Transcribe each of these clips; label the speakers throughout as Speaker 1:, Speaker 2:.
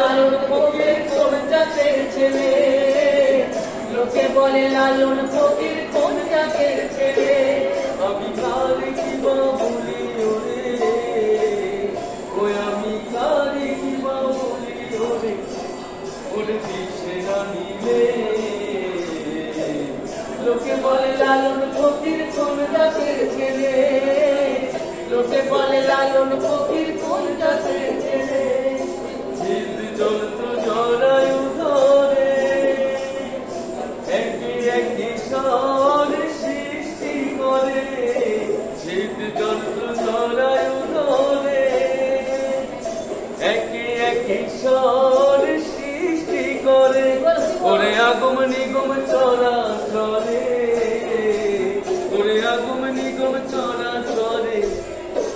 Speaker 1: লালন ফকির কোন জাতের ছেলে, লোকে বলে লালন ফকির কোন জাতের ছেলে। আমি কারে কি বা বলি ওরে, ওই আমি কারে কি বা বলি ওরে, ওরে দিশে না নিলে। লোকে বলে লালন ফকির কোন জাতের ছেলে, লোকে বলে লালন ফকির কোন জাতের ছেলে। জিদ যন্ত্র জরায়ু ধরে একই একই স্বর সৃষ্টি করে, জিদ যন্ত্র জরায়ু ধরে একই একই স্বর সৃষ্টি করে। ওরে আগম নিগম চরাচরে, ওরে আগম নিগম চরাচরে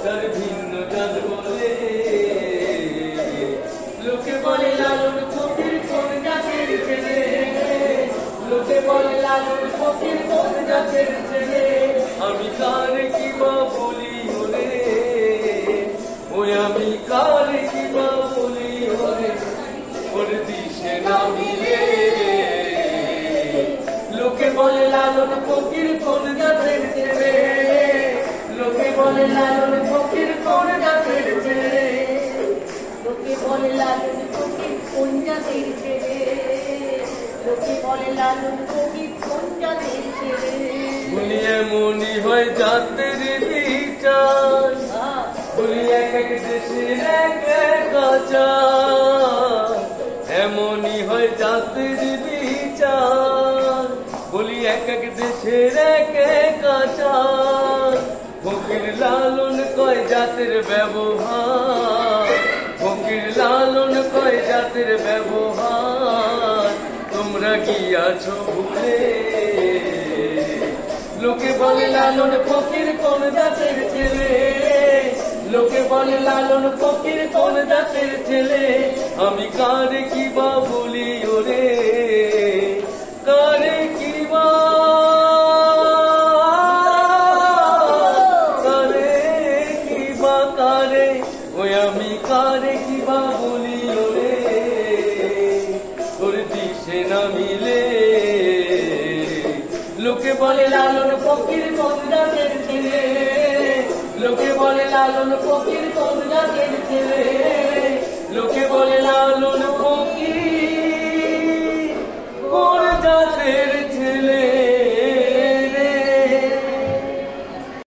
Speaker 1: তার ভিন্ন জাত বলে। লোকে বলে লালন ফকির কোন জাতের ছেলে, লোকে বলে লালন ফকির কোন জাতের ছেলে। আমি কারে কি বা বলি ওরে, ওই আমি কারে কি বা বলি ওরে, ওরে দিশে না মিলে। লোকে বলে লালন ফকির কোন জাতের ছেলে, লোকে বলে লালন ফকির কোন জাতের ছেলে, লোকে বলে লালন ফকির কোন জাতের ছেলে, লোকে বলে লালন ফকির কোন জাতের ছেলে। বলি এমনই হয় জাতের বিচার, বলি এক এক দেশের এক এক আচার, এমনই হয় জাতের বিচার, বলি এক এক দেশের এক এক আচার। ফকির লালন কয় জাতের ব্যবহার, ফকির লালন কয় জাতের ব্যবহার, তোমরা গিয়াছো ভুলে। লোকে বলে লালন ফকির কোন জাতের ছেলে, লোকে বলে লালন ফকির কোন জাতের ছেলে। আমি কারে কি বা বলি ওরে, কারে কি বা, কারে কি বা কারে, ওই আমি কারে কি বা বলি ওরে, ওর দিশে না মিলে। লোকে বলে লালন ফকির কোন জাতের ছেলে, লোকে বলে লালন ফকির কোন জাতের ছেলে।